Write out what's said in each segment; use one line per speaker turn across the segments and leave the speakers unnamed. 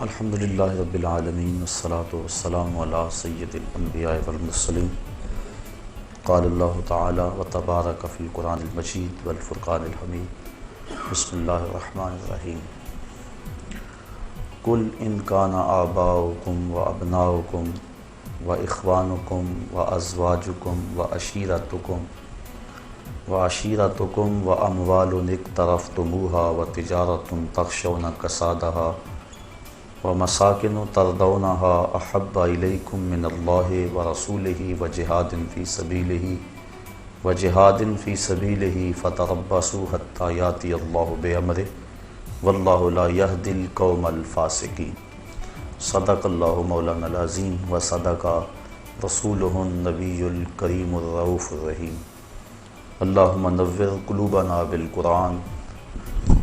الحمدللہ رب العالمین والصلاة والسلام علی سید الانبیاء والمرسلین قال اللہ تعالی وتبارک فی القرآن المجید والفرقان الحمید بسم اللہ الرحمن الرحیم قل ان کان آباؤکم و ابناؤکم و اخوانکم و ازواجکم و عشیرتکم و اموال اقترفتموها و تجارت تخشون کسادها ومساکن ترضونها احب الیکم من اللہ ورسولہ وجہاد فی سبیلہ فتربصوا حتی یاتی اللہ بامرہ واللہ لا یہدی القوم الفاسقین۔ صدق اللہ مولانا العظیم وصدق رسولہ النبی الکریم الرؤوف الرحیم۔ اللہم نور قلوبنا بالقرآن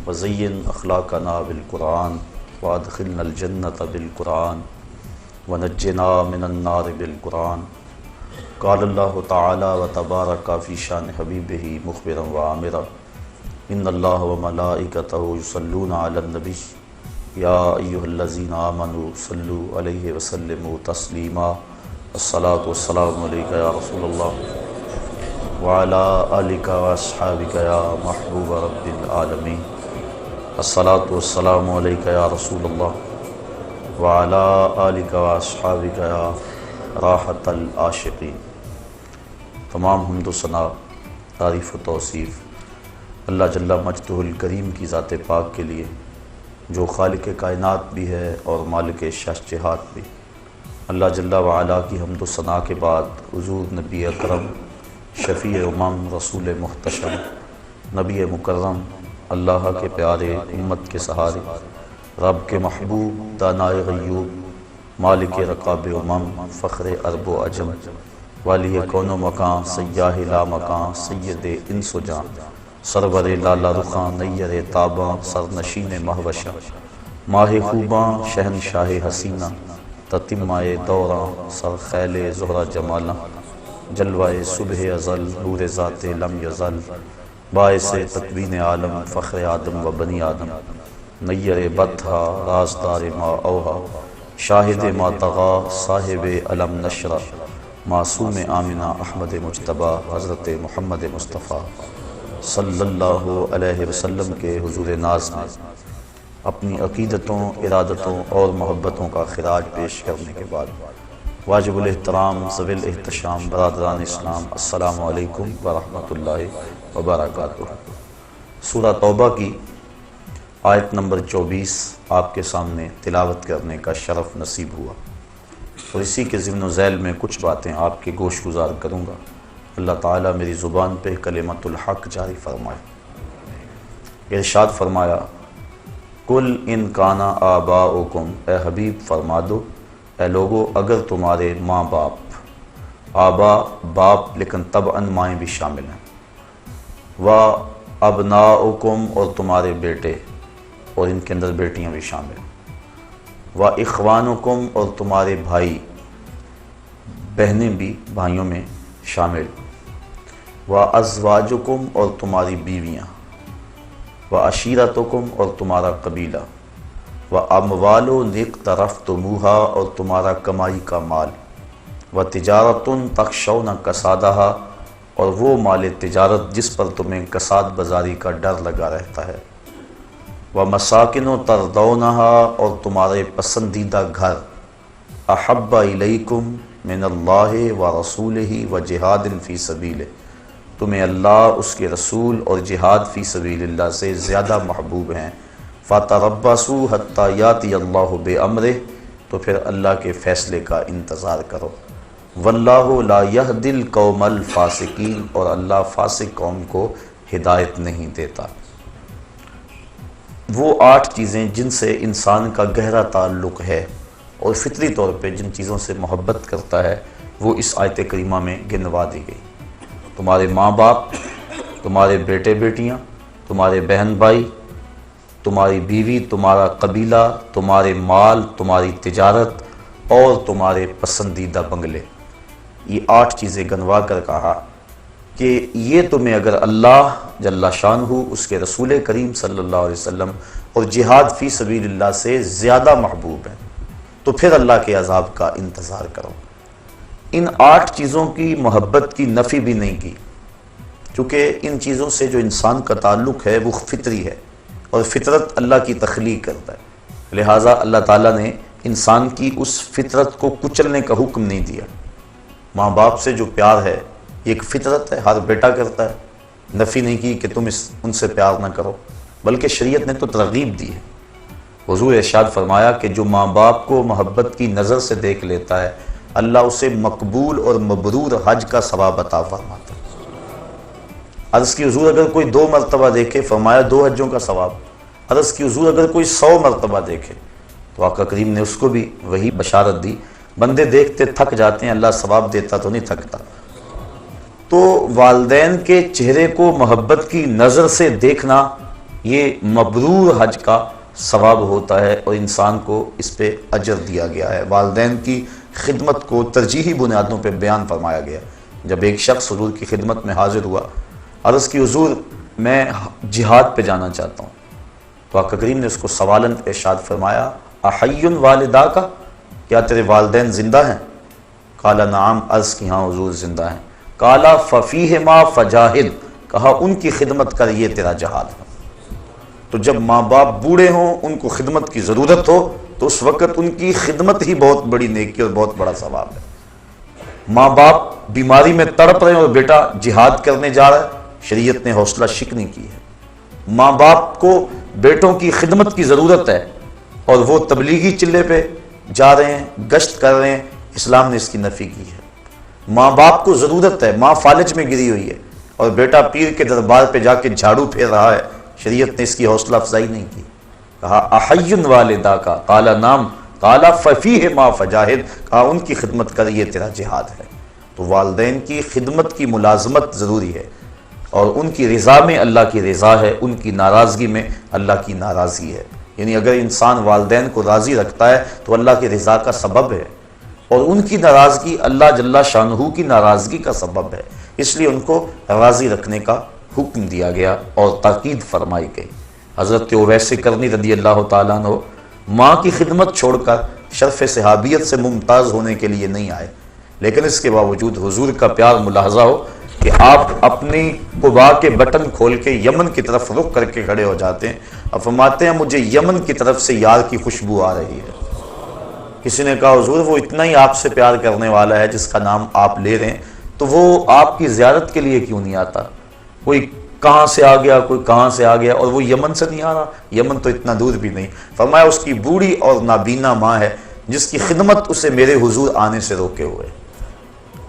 وزین اخلاقنا بالقرآن وادخلنا الجنة بالقرآن ونجنا من النار بالقرآن۔ قال اللہ تعالی وتبارک فی شان حبیبہ مخبرا وعامرا ان اللہ وملائکتہ یصلون علی النبی یا ایہا الذین آمنوا صلوا علیہ وسلموا تسلیما۔ الصلاۃ والسلام علیک یا رسول اللہ وعلی آلک واصحابک یا محبوب رب العالمین۔ الصلاۃ والسلام علیک یا رسول اللہ وعلی آلک واصحابک یا راحت العاشقین۔ تمام حمد و ثنا، تعریف و توصیف اللہ جل مجدہ الکریم کی ذات پاک کے لیے، جو خالق کائنات بھی ہے اور مالک شہنشاہت بھی۔ اللہ جل وعلا کی حمد و ثنا کے بعد حضور نبی اکرم، شفیع امم، رسول محتشم، نبی مکرم، اللہ کے پیارے، امت کے سہارے، رب کے محبوب، دانائے غیوب، مالک رقاب امم، فخر عرب و عجم، والی کون و مکان، سیاہ لا مکان، سید انس و جان، سرور لالا رخاں، نیر تاباں، سرنشین مہوشاں، ماہ خوباں، شہنشاہ حسینہ، تتمہ دوراں، سر خیل زہرہ جمالاں، جلوہ صبح ازل، نور ذات لم یزل، باعث تکوین عالم، فخر آدم و بنی آدم، نیر بطحا، رازدار ما اوہا، شاہد ما طغا، صاحب علم نشرہ، معصوم آمنہ احمد مجتبیٰ، حضرت محمد مصطفیٰ صلی اللہ علیہ وسلم کے حضور ناز میں اپنی عقیدتوں، ارادتوں اور محبتوں کا خراج پیش کرنے کے بعد واجب الاحترام، ذوی الاحتشام برادران اسلام، السلام علیکم ورحمۃ اللہ وبرکاتہ۔ سورہ توبہ کی آیت نمبر 24 آپ کے سامنے تلاوت کرنے کا شرف نصیب ہوا، اور اسی کے ضمن و ذیل میں کچھ باتیں آپ کے گوش گزار کروں گا۔ اللہ تعالیٰ میری زبان پہ کلمت الحق جاری فرمائے۔ ارشاد فرمایا، قل ان کان آباؤکم، اے حبیب فرما دو، اے لوگو، اگر تمہارے ماں باپ، آبا باپ لیکن طبعاً مائیں بھی شامل ہیں، و ابناؤکم اور تمہارے بیٹے اور ان کے اندر بیٹیاں بھی شامل ہیں، و اخوانکم اور تمہارے بھائی بہنیں بھی بھائیوں میں شامل، و ازواجکم اور تمہاری بیویاں، و عشیرتکم اور تمہارا قبیلہ، و اموال اقترفتموہا اور تمہارا کمائی کا مال، و تجارت تخشون کسادہا اور وہ مال تجارت جس پر تمہیں کساد بازاری کا ڈر لگا رہتا ہے، و مساکن ترضونہا اور تمہارے پسندیدہ گھر، احب الیکم من اللہ و رسولہ و جہاد فی سبیلہ، تمہیں اللہ، اس کے رسول اور جہاد فی سبیل اللہ سے زیادہ محبوب ہیں، فتربصوا حتی یاتی اللہ بامرہ، تو پھر اللہ کے فیصلے کا انتظار کرو، واللہ لا یہدی القوم الفاسقین، اور اللہ فاسق قوم کو ہدایت نہیں دیتا۔ وہ 8 چیزیں جن سے انسان کا گہرا تعلق ہے اور فطری طور پہ جن چیزوں سے محبت کرتا ہے، وہ اس آیت کریمہ میں گنوا دی گئی۔ تمہارے ماں باپ، تمہارے بیٹے بیٹیاں، تمہارے بہن بھائی، تمہاری بیوی، تمہارا قبیلہ، تمہارے مال، تمہاری تجارت اور تمہارے پسندیدہ بنگلے، یہ 8 چیزیں گنوا کر کہا کہ یہ تمہیں اگر اللہ جل شانہ، اس کے رسول کریم صلی اللہ علیہ وسلم اور جہاد فی سبیل اللہ سے زیادہ محبوب ہیں، تو پھر اللہ کے عذاب کا انتظار کرو۔ ان 8 چیزوں کی محبت کی نفی بھی نہیں کی، چونکہ ان چیزوں سے جو انسان کا تعلق ہے وہ فطری ہے، اور فطرت اللہ کی تخلیق کرتا ہے، لہٰذا اللہ تعالیٰ نے انسان کی اس فطرت کو کچلنے کا حکم نہیں دیا۔ ماں باپ سے جو پیار ہے یہ ایک فطرت ہے، ہر بیٹا کرتا ہے، نفی نہیں کی کہ تم ان سے پیار نہ کرو، بلکہ شریعت نے تو ترغیب دی ہے۔ حضور ارشاد فرمایا کہ جو ماں باپ کو محبت کی نظر سے دیکھ لیتا ہے اللہ اسے مقبول اور مبرور حج کا ثواب عطا فرماتا ہے۔ عرض کی حضور اگر کوئی 2 مرتبہ دیکھے، فرمایا 2 حجوں کا ثواب۔ عرض کی حضور اگر کوئی 100 مرتبہ دیکھے، تو آقا کریم نے اس کو بھی وہی بشارت دی، بندے دیکھتے تھک جاتے ہیں، اللہ ثواب دیتا تو نہیں تھکتا۔ تو والدین کے چہرے کو محبت کی نظر سے دیکھنا یہ مبرور حج کا ثواب ہوتا ہے، اور انسان کو اس پہ اجر دیا گیا ہے۔ والدین کی خدمت کو ترجیحی بنیادوں پہ بیان فرمایا گیا۔ جب ایک شخص حضور کی خدمت میں حاضر ہوا، عرض کی حضور میں جہاد پہ جانا چاہتا ہوں، تو آقا کریم نے اس کو سوالن ارشاد فرمایا احی والدہ کا، کیا تیرے والدین زندہ ہیں؟ قال نعم، عرض کی ہاں حضور زندہ ہیں۔ قال ففیہما فجاہد، کہا ان کی خدمت کر، یہ تیرا جہاد ہے۔ تو جب ماں باپ بوڑھے ہوں، ان کو خدمت کی ضرورت ہو، تو اس وقت ان کی خدمت ہی بہت بڑی نیکی اور بہت بڑا ثواب ہے۔ ماں باپ بیماری میں تڑپ رہے ہیں اور بیٹا جہاد کرنے جا رہا ہے، شریعت نے حوصلہ شکنی کی ہے۔ ماں باپ کو بیٹوں کی خدمت کی ضرورت ہے اور وہ تبلیغی چلے پہ جا رہے ہیں، گشت کر رہے ہیں، اسلام نے اس کی نفی کی ہے۔ ماں باپ کو ضرورت ہے، ماں فالج میں گری ہوئی ہے اور بیٹا پیر کے دربار پہ جا کے جھاڑو پھیر رہا ہے، شریعت نے اس کی حوصلہ افزائی نہیں کی۔ کہا احی والدہ کا، قال نام، قال ففیہما فجاہد، کہا ان کی خدمت کر، یہ تیرا جہاد ہے۔ تو والدین کی خدمت کی ملازمت ضروری ہے، اور ان کی رضا میں اللہ کی رضا ہے، ان کی ناراضگی میں اللہ کی ناراضگی ہے۔ یعنی اگر انسان والدین کو راضی رکھتا ہے تو اللہ کی رضا کا سبب ہے، اور ان کی ناراضگی اللہ جل شانہ کی ناراضگی کا سبب ہے، اس لیے ان کو راضی رکھنے کا حکم دیا گیا اور تاکید فرمائی گئی۔ حضرت اویس کرنی رضی اللہ تعالیٰ عنہ ماں کی خدمت چھوڑ کر شرف صحابیت سے ممتاز ہونے کے لیے نہیں آئے، لیکن اس کے باوجود حضور کا پیار ملاحظہ ہو کہ آپ اپنی قبا کے بٹن کھول کے یمن کی طرف رخ کر کے کھڑے ہو جاتے ہیں اور فرماتے ہیں مجھے یمن کی طرف سے یار کی خوشبو آ رہی ہے۔ کسی نے کہا حضور وہ اتنا ہی آپ سے پیار کرنے والا ہے جس کا نام آپ لے رہے ہیں، تو وہ آپ کی زیارت کے لیے کیوں نہیں آتا؟ کوئی کہاں سے آ گیا، کوئی کہاں سے آ گیا، اور وہ یمن سے نہیں آ رہا، یمن تو اتنا دور بھی نہیں۔ فرمایا اس کی بوڑھی اور نابینا ماں ہے جس کی خدمت اسے میرے حضور آنے سے روکے ہوئے۔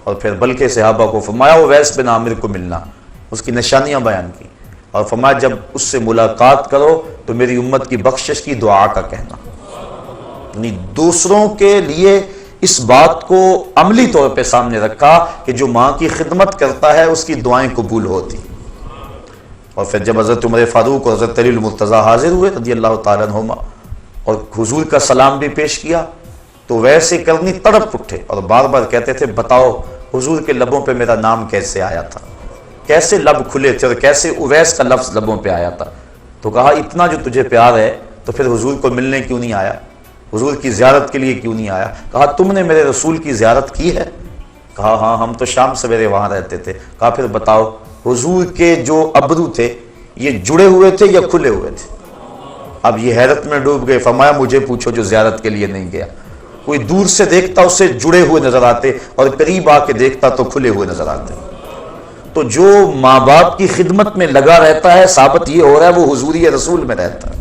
اور پھر بلکہ صحابہ کو فرمایا اویس بن عامر کو ملنا، اس کی نشانیاں بیان کی، اور فرمایا جب اس سے ملاقات کرو تو میری امت کی بخشش کی دعا کا کہنا۔ یعنی دوسروں کے لیے اس بات کو عملی طور پہ سامنے رکھا کہ جو ماں کی خدمت کرتا ہے اس کی دعائیں قبول ہوتی۔ اور پھر جب حضرت عمر فاروق اور حضرت علی المرتضیٰ حاضر ہوئے رضی اللہ تعالیٰ عنہما اور حضور کا سلام بھی پیش کیا، تو ویسے کرنی تڑپ اٹھے اور بار بار کہتے تھے بتاؤ حضور کے لبوں پہ میرا نام کیسے آیا تھا، کیسے لب کھلے تھے اور کیسے اویس کا لفظ لبوں پہ آیا تھا۔ تو کہا اتنا جو تجھے پیار ہے تو پھر حضور کو ملنے کیوں نہیں آیا، حضور کی زیارت کے لیے کیوں نہیں آیا؟ کہا تم نے میرے رسول کی زیارت کی ہے؟ کہا ہاں ہم تو شام سویرے وہاں رہتے تھے۔ کہا پھر بتاؤ حضور کے جو ابرو تھے یہ جڑے ہوئے تھے یا کھلے ہوئے تھے؟ اب یہ حیرت میں ڈوب گئے، فرمایا مجھے پوچھو جو زیارت کے لیے نہیں گیا۔ کوئی دور سے دیکھتا اسے جڑے ہوئے نظر آتے اور قریب آ کے دیکھتا تو کھلے ہوئے نظر آتے۔ تو جو ماں باپ کی خدمت میں لگا رہتا ہے ثابت یہ ہو رہا ہے وہ حضوری رسول میں رہتا ہے۔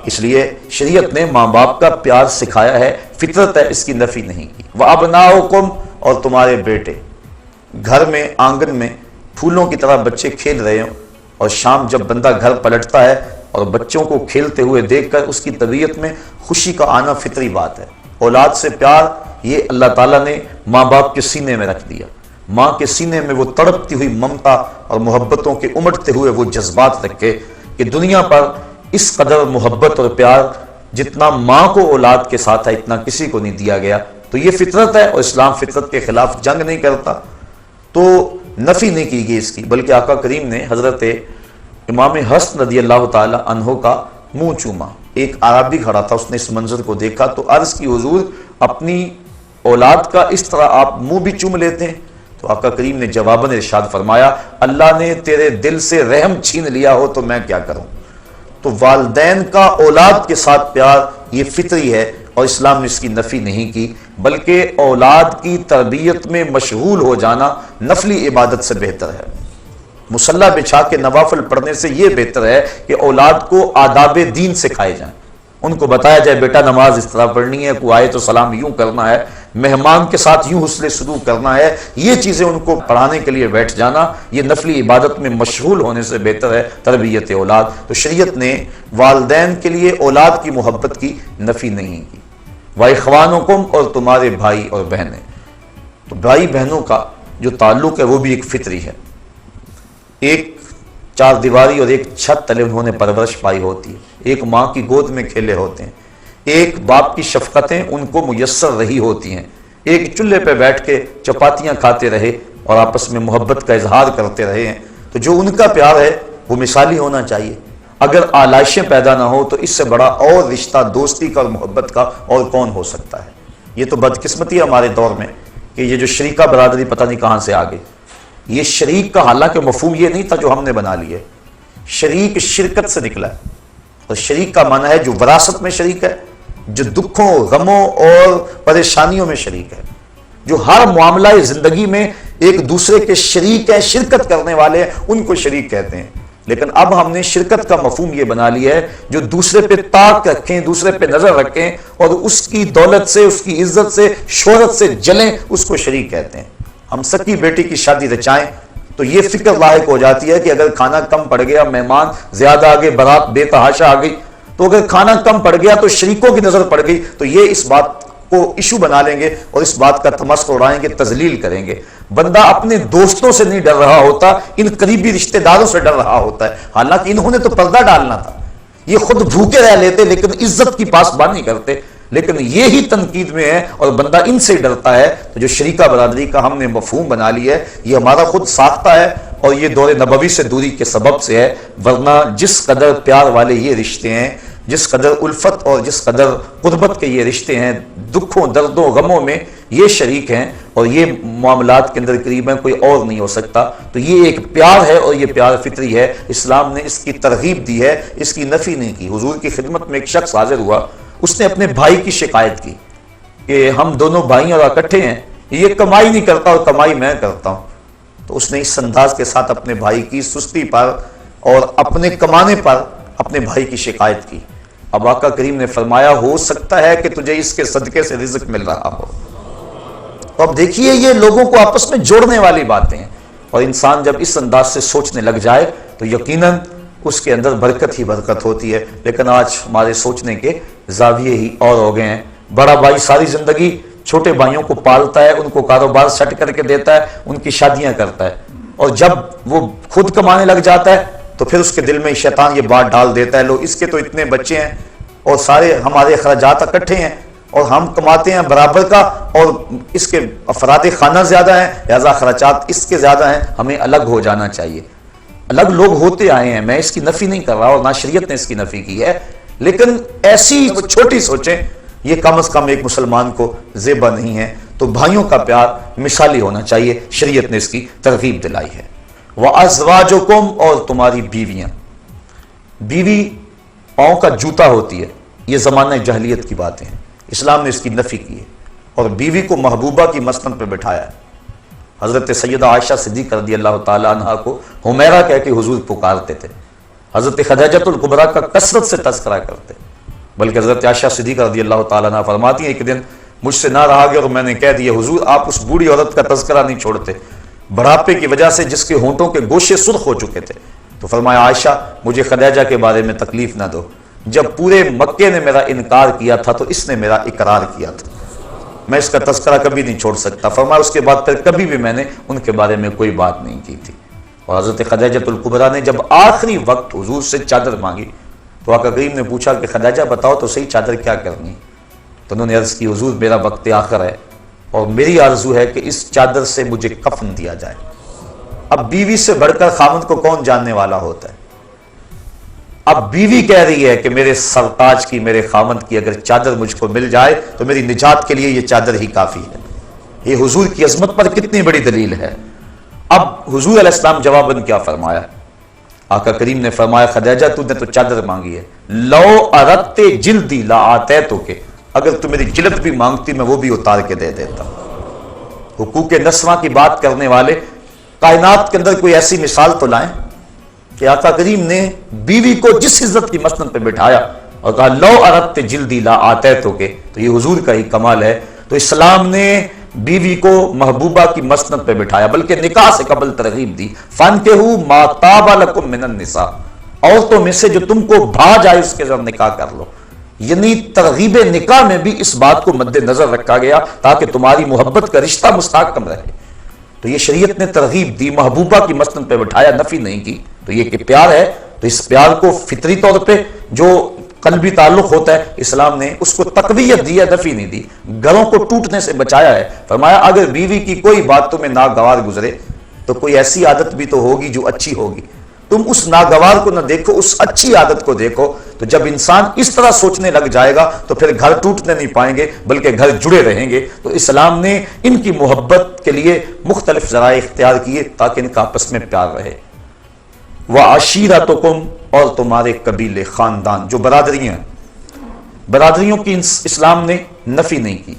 اس لیے شریعت نے ماں باپ کا پیار سکھایا ہے، فطرت ہے، اس کی نفی نہیں کی۔ وَأَبْنَاؤُكُمْ، اور تمہارے بیٹے، گھر میں آنگن میں پھولوں کی طرح بچے کھیل رہے ہوں، اور شام جب بندہ گھر پلٹتا ہے اور بچوں کو کھیلتے ہوئے دیکھ کر اس کی طبیعت میں خوشی کا آنا فطری بات ہے۔ اولاد سے پیار یہ اللہ تعالیٰ نے ماں باپ کے سینے میں رکھ دیا، ماں کے سینے میں وہ تڑپتی ہوئی ممتا اور محبتوں کے امٹتے ہوئے وہ جذبات رکھے کہ دنیا پر اس قدر محبت اور پیار جتنا ماں کو اولاد کے ساتھ ہے اتنا کسی کو نہیں دیا گیا۔ تو یہ فطرت ہے اور اسلام فطرت کے خلاف جنگ نہیں کرتا، تو نفی نہیں کی گئی اس کی، بلکہ آقا کریم نے حضرت امام حسن رضی اللہ تعالی عنہ کا منہ چوما۔ ایک عربی کھڑا تھا، اس نے اس منظر کو دیکھا تو عرض کی حضور اپنی اولاد کا اس طرح آپ منہ بھی چوم لیتے ہیں؟ تو آقا کریم نے جواباً ارشاد فرمایا اللہ نے تیرے دل سے رحم چھین لیا ہو تو میں کیا کروں۔ تو والدین کا اولاد کے ساتھ پیار یہ فطری ہے اور اسلام نے اس کی نفی نہیں کی، بلکہ اولاد کی تربیت میں مشغول ہو جانا نفلی عبادت سے بہتر ہے۔ مصلی بچھا کے نوافل پڑھنے سے یہ بہتر ہے کہ اولاد کو آداب دین سکھائے جائیں، ان کو بتایا جائے بیٹا نماز اس طرح پڑھنی ہے، کوئی آئے تو سلام یوں کرنا ہے، مہمان کے ساتھ یوں حسن سلوک کرنا ہے، یہ چیزیں ان کو پڑھانے کے لیے بیٹھ جانا یہ نفلی عبادت میں مشغول ہونے سے بہتر ہے تربیت اولاد۔ تو شریعت نے والدین کے لیے اولاد کی محبت کی نفی نہیں کی۔ وَإِخْوَانُكُمْ اور تمہارے بھائی اور بہنیں، تو بھائی بہنوں کا جو تعلق ہے وہ بھی ایک فطری ہے، ایک چار دیواری اور ایک چھت تلے انہوں نے پرورش پائی ہوتی ہے، ایک ماں کی گود میں کھیلے ہوتے ہیں، ایک باپ کی شفقتیں ان کو میسر رہی ہوتی ہیں، ایک چولہے پہ بیٹھ کے چپاتیاں کھاتے رہے اور آپس میں محبت کا اظہار کرتے رہے ہیں، تو جو ان کا پیار ہے وہ مثالی ہونا چاہیے۔ اگر آلائشیں پیدا نہ ہو تو اس سے بڑا اور رشتہ دوستی کا اور محبت کا اور کون ہو سکتا ہے۔ یہ تو بدقسمتی ہے ہمارے دور میں کہ یہ جو شریکہ برادری پتہ نہیں کہاں سے آ گئی۔ یہ شریک کا حالانکہ مفہوم یہ نہیں تھا جو ہم نے بنا لیا ہے، شریک شرکت سے نکلا ہے، اور شریک کا معنی ہے جو وراثت میں شریک ہے، جو دکھوں غموں اور پریشانیوں میں شریک ہے، جو ہر معاملہ زندگی میں ایک دوسرے کے شریک ہیں، شرکت کرنے والے ہیں، ان کو شریک کہتے ہیں۔ لیکن اب ہم نے شرکت کا مفہوم یہ بنا لیا ہے جو دوسرے پہ طاق رکھیں، دوسرے پہ نظر رکھیں اور اس کی دولت سے، اس کی عزت سے، شہرت سے جلیں، اس کو شریک کہتے ہیں۔ ہم سکی بیٹی کی شادی رچائیں تو یہ فکر لاحق ہو جاتی ہے کہ اگر کھانا کم پڑ گیا، مہمان زیادہ آگے، بارات بے تحاشا آ گئی، تو اگر کھانا کم پڑ گیا تو شریکوں کی نظر پڑ گئی، تو یہ اس بات کو ایشو بنا لیں گے اور اس بات کا تمسخر اڑائیں گے، تذلیل کریں گے۔ بندہ اپنے دوستوں سے نہیں ڈر رہا ہوتا، ان قریبی رشتہ داروں سے ڈر رہا ہوتا ہے، حالانکہ انہوں نے تو پردہ ڈالنا تھا، یہ خود بھوکے رہ لیتے لیکن عزت کی پاسبانی کرتے، لیکن یہی تنقید میں ہے اور بندہ ان سے ڈرتا ہے۔ تو جو شریکہ برادری کا ہم نے مفہوم بنا لیا ہے یہ ہمارا خود ساختہ ہے اور یہ دور نبوی سے دوری کے سبب سے ہے، ورنہ جس قدر پیار والے یہ رشتے ہیں، جس قدر الفت اور جس قدر قربت کے یہ رشتے ہیں، دکھوں دردوں غموں میں یہ شریک ہیں اور یہ معاملات کے اندر قریب ہیں، کوئی اور نہیں ہو سکتا۔ تو یہ ایک پیار ہے اور یہ پیار فطری ہے، اسلام نے اس کی ترغیب دی ہے، اس کی نفی نہیں کی۔ حضور کی خدمت میں ایک شخص حاضر ہوا، اس نے اپنے بھائی کی شکایت کی کہ ہم دونوں بھائی اور اکٹھے ہیں، یہ کمائی نہیں کرتا اور کمائی میں کرتا ہوں۔ تو اس نے اس انداز کے ساتھ اپنے بھائی کی سستی پر اور اپنے کمانے پر اپنے بھائی کی شکایت کی۔ اب آقا کریم نے فرمایا ہو سکتا ہے کہ تجھے اس کے صدقے سے رزق مل رہا ہو۔ تو اب دیکھیے یہ لوگوں کو آپس میں جوڑنے والی باتیں ہیں، اور انسان جب اس انداز سے سوچنے لگ جائے تو یقیناً اس کے اندر برکت ہی برکت ہوتی ہے۔ لیکن آج ہمارے سوچنے کے زاویے ہی اور ہو گئے ہیں۔ بڑا بھائی ساری زندگی چھوٹے بھائیوں کو پالتا ہے، ان کو کاروبار سیٹ کر کے دیتا ہے، ان کی شادیاں کرتا ہے، اور جب وہ خود کمانے لگ جاتا ہے تو پھر اس کے دل میں شیطان یہ بات ڈال دیتا ہے، لو اس کے تو اتنے بچے ہیں اور سارے ہمارے اخراجات اکٹھے ہیں اور ہم کماتے ہیں برابر کا، اور اس کے افراد خانہ زیادہ ہیں، لہذا اخراجات اس کے زیادہ ہیں، ہمیں الگ ہو جانا چاہیے۔ الگ لوگ ہوتے آئے ہیں، میں اس کی نفی نہیں کر رہا اور نہ شریعت نے اس کی نفی کی ہے، لیکن ایسی چھوٹی سوچیں یہ کم از کم ایک مسلمان کو زیبا نہیں ہے۔ تو بھائیوں کا پیار مثالی ہونا چاہیے، شریعت نے اس کی ترغیب دلائی ہے۔ وَأَزْوَاجُكُمْ اور تمہاری بیویاں، بیوی پاؤں کا جوتا ہوتی ہے، یہ زمانہ جاہلیت کی باتیں ہیں، اسلام نے اس کی نفی کی ہے اور بیوی کو محبوبہ کی مسند پہ بٹھایا ہے۔ حضرت سیدہ عائشہ صدیقہ رضی اللہ تعالیٰ عنہ کو حمیرہ کہہ کے حضور پکارتے تھے، حضرت خدیجہ الکبریٰ کا کثرت سے تذکرہ کرتے، بلکہ حضرت عائشہ صدیقہ رضی اللہ تعالیٰ عنہ فرماتی ہیں ایک دن مجھ سے نہ رہا گیا اور میں نے کہہ دیا حضور آپ اس بوڑھی عورت کا تذکرہ نہیں چھوڑتے، بڑھاپے کی وجہ سے جس کے ہونٹوں کے گوشے سرخ ہو چکے تھے۔ تو فرمایا عائشہ مجھے خدیجہ کے بارے میں تکلیف نہ دو، جب پورے مکے نے میرا انکار کیا تھا تو اس نے میرا اقرار کیا تھا، میں اس کا تذکرہ کبھی نہیں چھوڑ سکتا۔ فرمایا اس کے بعد پھر کبھی بھی میں نے ان کے بارے میں کوئی بات نہیں کی تھی۔ اور حضرت خدیجہ الکبریٰ نے جب آخری وقت حضور سے چادر مانگی تو آقا کریم نے پوچھا کہ خدیجہ بتاؤ تو صحیح چادر کیا کرنی؟ تو انہوں نے عرض کی حضور میرا وقت آخر ہے اور میری آرزو ہے کہ اس چادر سے مجھے کفن دیا جائے۔ اب بیوی سے بڑھ کر خاوند کو کون جاننے والا ہوتا ہے؟ اب بیوی کہہ رہی ہے کہ میرے سرتاج کی، میرے خامند کی اگر چادر مجھ کو مل جائے تو میری نجات کے لیے یہ چادر ہی کافی ہے۔ یہ حضور کی عظمت پر کتنی بڑی دلیل ہے۔ اب حضور علیہ السلام جواباً کیا فرمایا؟ آقا کریم نے فرمایا خدیجہ تو نے تو چادر مانگی ہے، لو اردت جلدی لا آتیتک، اگر تو میری جلد بھی مانگتی میں وہ بھی اتار کے دے دیتا۔ حقوق نسواں کی بات کرنے والے کائنات کے اندر کوئی ایسی مثال تو لائیں کہ آقا کریم نے بیوی کو جس عزت کی مسند پہ بٹھایا اور کہا لو اردت جلدی لا آتیتک، تو یہ حضور کا ہی کمال ہے۔ تو اسلام نے بیوی کو محبوبہ کی مسند پہ بٹھایا، بلکہ نکاح سے قبل ترغیب دی، فانکحوا ما طاب لکم من النساء، عورتوں میں سے جو تم کو بھا جائے اس کے ساتھ نکاح کر لو۔ یعنی ترغیب نکاح میں بھی اس بات کو مد نظر رکھا گیا تاکہ تمہاری محبت کا رشتہ مستحکم رہے۔ تو یہ شریعت نے ترغیب دی، محبوبہ کی مسند پہ بٹھایا، نفی نہیں کی۔ تو یہ کہ پیار ہے، تو اس پیار کو فطری طور پہ جو قلبی تعلق ہوتا ہے اسلام نے اس کو تقویت دی ہے، نفی نہیں دی۔ گھروں کو ٹوٹنے سے بچایا ہے، فرمایا اگر بیوی کی کوئی بات تمہیں ناگوار گزرے تو کوئی ایسی عادت بھی تو ہوگی جو اچھی ہوگی، تم اس ناگوار کو نہ دیکھو، اس اچھی عادت کو دیکھو۔ تو جب انسان اس طرح سوچنے لگ جائے گا تو پھر گھر ٹوٹنے نہیں پائیں گے بلکہ گھر جڑے رہیں گے۔ تو اسلام نے ان کی محبت کے لیے مختلف ذرائع اختیار کیے تاکہ ان کا آپس میں پیار رہے۔ وَعَشِيرَتُكُمْ، اور تمہارے قبیلے، خاندان، جو برادریاں، برادریوں کی اسلام نے نفی نہیں کی،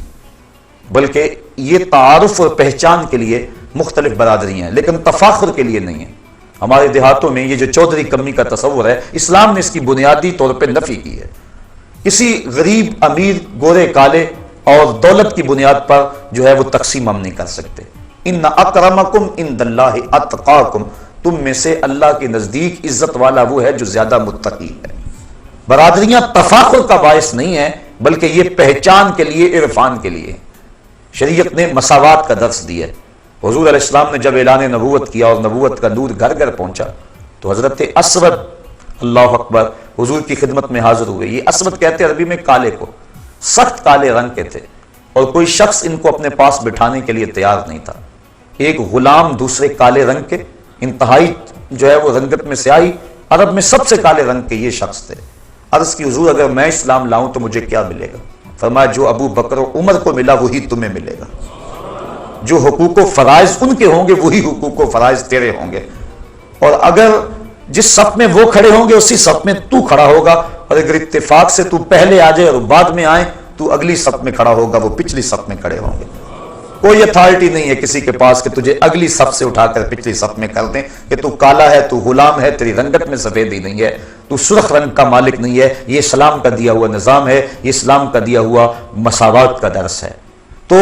بلکہ یہ تعارف اور پہچان کے لیے مختلف برادریاں ہیں لیکن تفاخر کے لیے نہیں ہیں۔ ہمارے دیہاتوں میں یہ جو چودھری کمی کا تصور ہے اسلام نے اس کی بنیادی طور پہ نفی کی ہے۔ کسی غریب، امیر، گورے، کالے اور دولت کی بنیاد پر جو ہے وہ تقسیم ہم نہیں کر سکتے۔ ان اکرمکم عند اللہ اتقاکم، تم میں سے اللہ کے نزدیک عزت والا وہ ہے جو زیادہ متقی ہے۔ برادریاں تفاخر کا باعث نہیں ہیں بلکہ یہ پہچان کے لیے، عرفان کے لیے۔ شریعت نے مساوات کا درس دیا ہے۔ حضور علیہ السلام نے جب اعلان نبوت کیا اور نبوت کا نور گھر گھر پہنچا تو حضرت اسود، اللہ اکبر، حضور کی خدمت میں حاضر ہوئے۔ یہ اسود کہتے ہیں عربی میں کالے کو، سخت کالے رنگ کے تھے اور کوئی شخص ان کو اپنے پاس بٹھانے کے لیے تیار نہیں تھا۔ ایک غلام دوسرے کالے رنگ کے، انتہائی جو ہے وہ رنگت میں سیاہی، عرب میں سب سے کالے رنگ کے یہ شخص تھے۔ عرض کی حضور اگر میں اسلام لاؤں تو مجھے کیا ملے گا؟ فرمایا جو ابو بکر و عمر کو ملا وہی تمہیں ملے گا، جو حقوق و فرائض ان کے ہوں گے وہی حقوق و فرائض تیرے ہوں گے، اور اگر جس صف میں وہ کھڑے ہوں گے اسی صف میں تو کھڑا ہوگا، اور اگر اتفاق سے تو پہلے آ جائے اور بعد میں آئے تو اگلی صف میں کھڑا ہوگا، وہ پچھلی صف میں کھڑے ہوں گے۔ کوئی اتھارٹی نہیں ہے کسی کے پاس کہ تجھے اگلی صف سے اٹھا کر پچھلی صف میں کر دیں کہ تو کالا ہے، تو غلام ہے، تیری رنگت میں سفیدی نہیں ہے، تو سرخ رنگ کا مالک نہیں ہے۔ یہ اسلام کا دیا ہوا نظام ہے، یہ اسلام کا دیا ہوا مساوات کا درس ہے۔ تو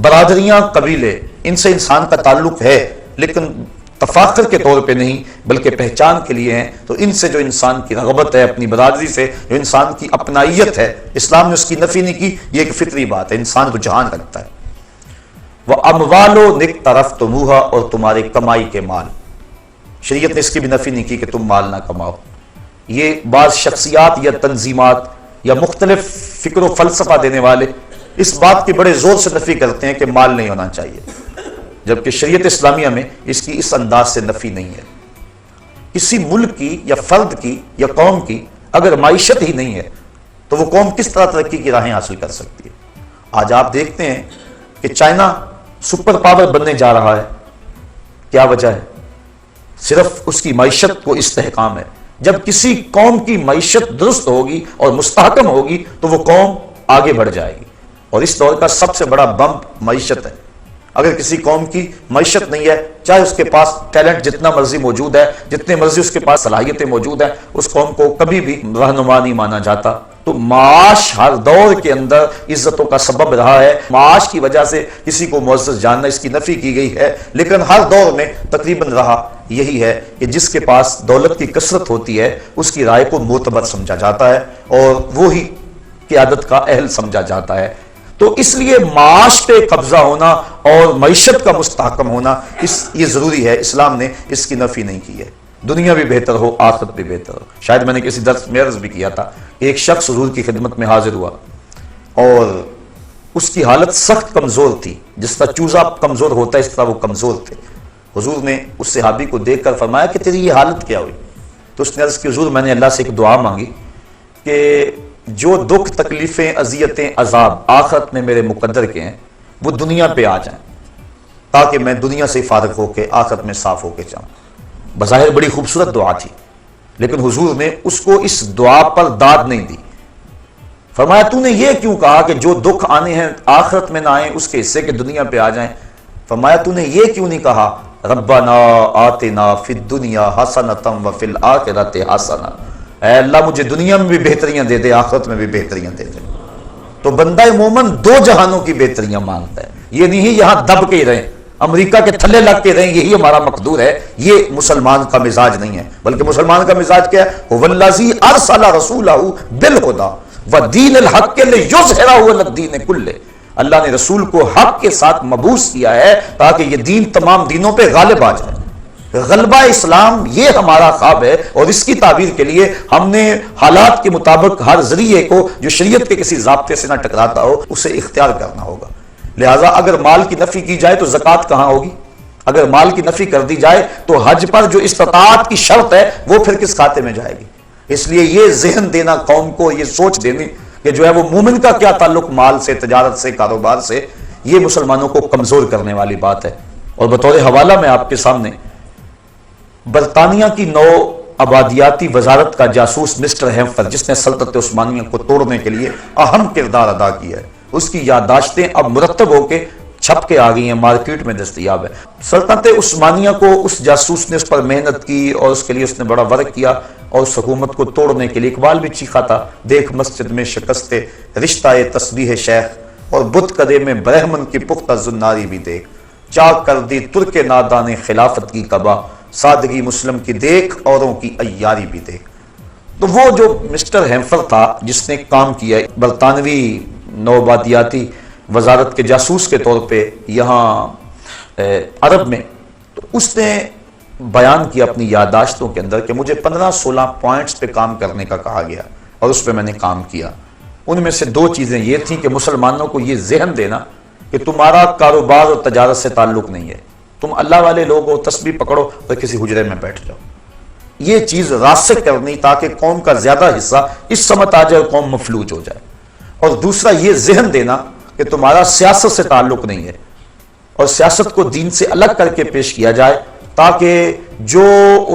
برادریاں، قبیلے، ان سے انسان کا تعلق ہے لیکن تفاخر کے طور پہ نہیں بلکہ پہچان کے لیے ہیں۔ تو ان سے جو انسان کی رغبت ہے، اپنی برادری سے جو انسان کی اپنائیت ہے، اسلام نے اس کی نفی نہیں کی، یہ ایک فطری بات ہے، انسان رجحان رکھتا ہے۔ وَأَمْوَالُ اقْتَرَفْتُمُوهَا، اور تمہارے کمائی کے مال، شریعت نے اس کی بھی نفی نہیں کی کہ تم مال نہ کماؤ۔ یہ بعض شخصیات یا تنظیمات یا مختلف فکر و فلسفہ دینے والے اس بات کی بڑے زور سے نفی کرتے ہیں کہ مال نہیں ہونا چاہیے، جبکہ شریعت اسلامیہ میں اس کی اس انداز سے نفی نہیں ہے۔ کسی ملک کی یا فرد کی یا قوم کی اگر معیشت ہی نہیں ہے تو وہ قوم کس طرح ترقی کی راہیں حاصل کر سکتی ہے؟ آج آپ دیکھتے ہیں کہ چائنا سپر پاور بننے جا رہا ہے، کیا وجہ ہے؟ صرف اس کی معیشت کو استحکام ہے۔ جب کسی قوم کی معیشت درست ہوگی اور مستحکم ہوگی تو وہ قوم آگے بڑھ جائے گی، اور اس دور کا سب سے بڑا بمپ معیشت ہے۔ اگر کسی قوم کی معیشت نہیں ہے، چاہے اس کے پاس ٹیلنٹ جتنا مرضی موجود ہے، جتنے مرضی اس کے پاس صلاحیتیں موجود ہیں، اس قوم کو کبھی بھی رہنما نہیں مانا جاتا۔ تو معاش ہر دور کے اندر عزتوں کا سبب رہا ہے، معاش کی وجہ سے کسی کو معزز جاننا اس کی نفی کی گئی ہے، لیکن ہر دور میں تقریباً رہا یہی ہے کہ جس کے پاس دولت کی کثرت ہوتی ہے اس کی رائے کو معتبر سمجھا جاتا ہے اور وہی قیادت کا اہل سمجھا جاتا ہے۔ تو اس لیے معاش پہ قبضہ ہونا اور معیشت کا مستحکم ہونا یہ ضروری ہے، اسلام نے اس کی نفی نہیں کی ہے۔ دنیا بھی بہتر ہو، آخرت بھی بہتر ہو۔ شاید میں نے کسی درس میں عرض بھی کیا تھا، ایک شخص حضور کی خدمت میں حاضر ہوا اور اس کی حالت سخت کمزور تھی، جس طرح چوزا کمزور ہوتا ہے اس طرح وہ کمزور تھے۔ حضور نے اس صحابی کو دیکھ کر فرمایا کہ تیری یہ حالت کیا ہوئی؟ تو اس نے عرض کی حضور میں نے اللہ سے ایک دعا مانگی کہ جو دکھ تکلیفیں اذیتیں عذاب آخرت میں میرے مقدر کے ہیں وہ دنیا پہ آ جائیں تاکہ میں دنیا سے فارغ ہو کے آخرت میں صاف ہو کے جاؤں. بظاہر بڑی خوبصورت دعا تھی، لیکن حضور نے اس کو اس دعا پر داد نہیں دی. فرمایا تو نے یہ کیوں کہا کہ جو دکھ آنے ہیں آخرت میں نہ آئیں اس کے حصے کے دنیا پہ آ جائیں؟ فرمایا تو نے یہ کیوں نہیں کہا ربنا آتنا فی الدنیا حسنۃ وفی الآخرۃ حسنہ، اے اللہ مجھے دنیا میں بھی بہتریاں دے دے آخرت میں بھی بہتریاں دے دے. تو بندہ مومن دو جہانوں کی بہتریاں مانگتا ہے، یہ نہیں یہاں دب کے ہی رہیں امریکہ کے تھلے لگ کے رہیں یہی ہمارا مقدور ہے. یہ مسلمان کا مزاج نہیں ہے، بلکہ مسلمان کا مزاج کیا ہے؟ هو الذی ارسل رسولہ بالہدی ودین الحق لیظہرہ علی الدین کلہ. اللہ نے رسول کو حق کے ساتھ مبعوث کیا ہے تاکہ یہ دین تمام دینوں پہ غالب آ جائے. غلبہ اسلام یہ ہمارا خواب ہے، اور اس کی تعبیر کے لیے ہم نے حالات کے مطابق ہر ذریعے کو جو شریعت کے کسی ضابطے سے نہ ٹکراتا ہو اسے اختیار کرنا ہوگا. لہٰذا اگر مال کی نفی کی جائے تو زکوٰۃ کہاں ہوگی؟ اگر مال کی نفی کر دی جائے تو حج پر جو استطاعت کی شرط ہے وہ پھر کس کھاتے میں جائے گی؟ اس لیے یہ ذہن دینا قوم کو، یہ سوچ دینی کہ جو ہے وہ مومن کا کیا تعلق مال سے، تجارت سے، کاروبار سے، یہ مسلمانوں کو کمزور کرنے والی بات ہے. اور بطور حوالہ میں آپ کے سامنے برطانیہ کی نو آبادیاتی وزارت کا جاسوس مسٹر ہیمفر، جس نے سلطنت عثمانیہ کو توڑنے کے لیے اہم کردار ادا کیا ہے، اس کی یادداشتیں اب مرتب ہو کے چھپ کے آ گئی ہیں، مارکیٹ میں دستیاب ہے. سلطنت عثمانیہ کو اس جاسوس نے اس پر محنت کی اور اس کے لیے اس نے بڑا ورک کیا، اور اس حکومت کو توڑنے کے لیے اقبال بھی چیخا تھا، دیکھ مسجد میں شکست رشتہ تسبیح شیخ اور بت کدے میں برہمن کی پختہ زناری بھی دیکھ، چاک کر دی ترک نادان خلافت کی قبا، سادگی مسلم کی دیکھ اوروں کی عیاری بھی دیکھ. تو وہ جو مسٹر ہیمفر تھا جس نے کام کیا برطانوی نوآبادیاتی وزارت کے جاسوس کے طور پہ یہاں عرب میں، تو اس نے بیان کیا اپنی یادداشتوں کے اندر کہ مجھے 15-16 پوائنٹس پہ کام کرنے کا کہا گیا اور اس پہ میں نے کام کیا. ان میں سے دو چیزیں یہ تھیں کہ مسلمانوں کو یہ ذہن دینا کہ تمہارا کاروبار اور تجارت سے تعلق نہیں ہے، تم اللہ والے لوگ ہو، تسبیح پکڑو اور کسی حجرے میں بیٹھ جاؤ. یہ چیز راسخ کرنی تاکہ قوم کا زیادہ حصہ اس سمت آ جائے اور قوم مفلوج ہو جائے. اور دوسرا یہ ذہن دینا کہ تمہارا سیاست سے تعلق نہیں ہے اور سیاست کو دین سے الگ کر کے پیش کیا جائے تاکہ جو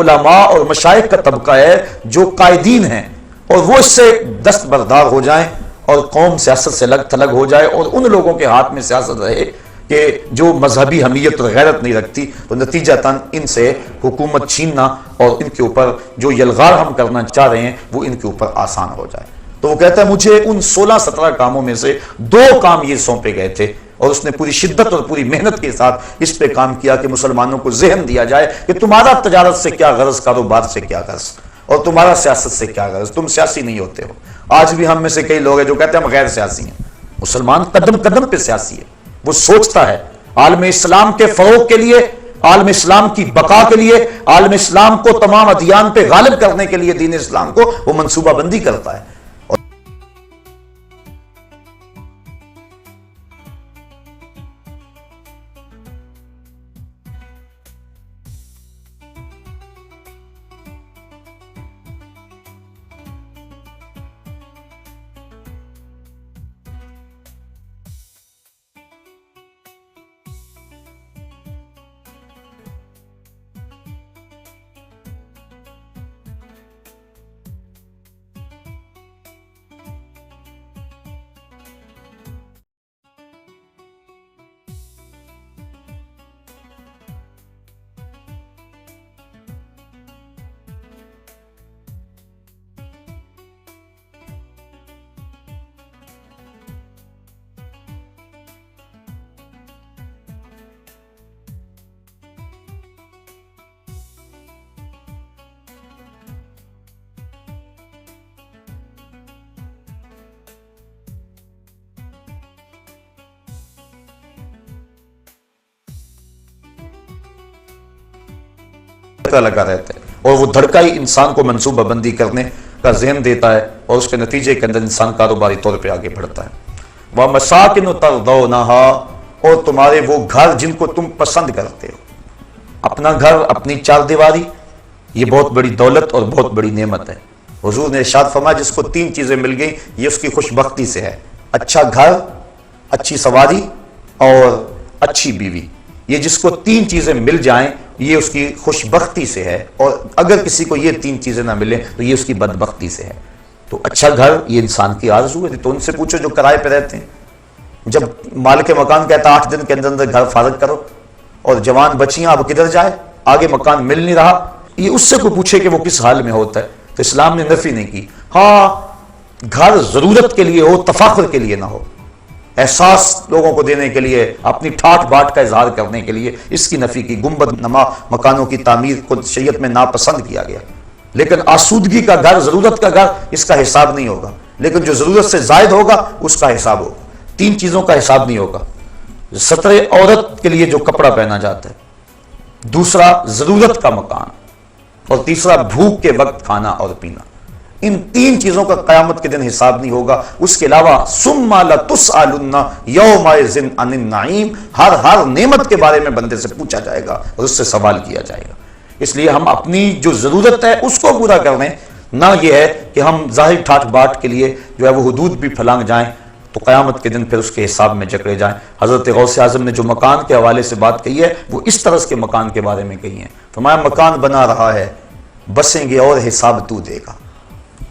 علماء اور مشائخ کا طبقہ ہے، جو قائدین ہیں، اور وہ اس سے دستبردار ہو جائیں اور قوم سیاست سے الگ تھلگ ہو جائے اور ان لوگوں کے ہاتھ میں سیاست رہے کہ جو مذہبی حمیت اور غیرت نہیں رکھتی، تو نتیجتاً ان سے حکومت چھیننا اور ان کے اوپر جو یلغار ہم کرنا چاہ رہے ہیں وہ ان کے اوپر آسان ہو جائے. تو وہ کہتا ہے مجھے ان 16-17 کاموں میں سے 2 کام یہ سونپے گئے تھے، اور اس نے پوری شدت اور پوری محنت کے ساتھ اس پہ کام کیا کہ مسلمانوں کو ذہن دیا جائے کہ تمہارا تجارت سے کیا غرض، کاروبار سے کیا غرض، اور تمہارا سیاست سے کیا غرض، تم سیاسی نہیں ہوتے ہو. آج بھی ہم میں سے کئی لوگ ہیں جو کہتے ہیں ہم غیر سیاسی ہیں. مسلمان قدم قدم پہ سیاسی ہے، وہ سوچتا ہے عالم اسلام کے فروغ کے لیے، عالم اسلام کی بقا کے لیے، عالم اسلام کو تمام ادیان پہ غالب کرنے کے لیے، دین اسلام کو وہ منصوبہ بندی کرتا ہے. لگا رہتا ہے اور وہ دھڑکا ہی انسان کو منصوبہ بندی کرنے کا ذہن دیتا ہے اور اس کے نتیجے کے اندر انسان کاروباری طور پہ آگے بڑھتا ہے. وَمَسَاكِنُ تَرْضَوْنَهَا، اور تمہارے وہ گھر جن کو تم پسند کرتے ہو، اپنا گھر، اپنی چار دیواری، یہ بہت بڑی دولت اور بہت بڑی نعمت ہے۔ حضور نے ارشاد فرمایا جس کو 3 چیزیں مل گئیں یہ اس کی خوش بختی سے ہے، اچھا گھر، اچھی سواری اور اچھی بیوی۔ یہ جس کو 3 چیزیں مل جائیں یہ اس کی خوش بختی سے ہے، اور اگر کسی کو یہ 3 چیزیں نہ ملیں تو یہ اس کی بدبختی سے ہے۔ تو اچھا گھر یہ انسان کی آرزو ہے، تو ان سے پوچھو جو کرائے پہ رہتے ہیں، جب مالک مکان کہتا 8 دن کے اندر اندر گھر فارغ کرو، اور جوان بچیاں اب کدھر جائے، آگے مکان مل نہیں رہا، یہ اس سے کوئی پوچھے کہ وہ کس حال میں ہوتا ہے، تو اسلام نے نفی نہیں کی۔ ہاں گھر ضرورت کے لیے ہو، تفاخر کے لیے نہ ہو، احساس لوگوں کو دینے کے لیے، اپنی ٹھاٹ باٹ کا اظہار کرنے کے لیے، اس کی نفی کی۔ گنبد نما مکانوں کی تعمیر کو شریعت میں ناپسند کیا گیا، لیکن آسودگی کا گھر، ضرورت کا گھر، اس کا حساب نہیں ہوگا، لیکن جو ضرورت سے زائد ہوگا اس کا حساب ہوگا۔ 3 چیزوں کا حساب نہیں ہوگا، ستر عورت کے لیے جو کپڑا پہنا جاتا ہے، دوسرا ضرورت کا مکان، اور تیسرا بھوک کے وقت کھانا اور پینا۔ ان 3 چیزوں کا قیامت کے دن حساب نہیں ہوگا۔ اس کے علاوہ ثم لتسألن یومئذ عن النعیم، ہر نعمت کے بارے میں بندے سے پوچھا جائے گا اور اس سے سوال کیا جائے گا۔ اس لیے ہم اپنی جو ضرورت ہے اس کو پورا کر لیں، نہ یہ ہے کہ ہم ظاہر ٹھاٹ باٹ کے لیے جو ہے وہ حدود بھی پھلانگ جائیں تو قیامت کے دن پھر اس کے حساب میں جکڑے جائیں۔ حضرت غوث اعظم نے جو مکان کے حوالے سے بات کہی ہے وہ اس طرح کے مکان کے بارے میں کہی ہے، فرمایا مکان بنا رہا ہے، بسیں گے اور حساب تو دے گا۔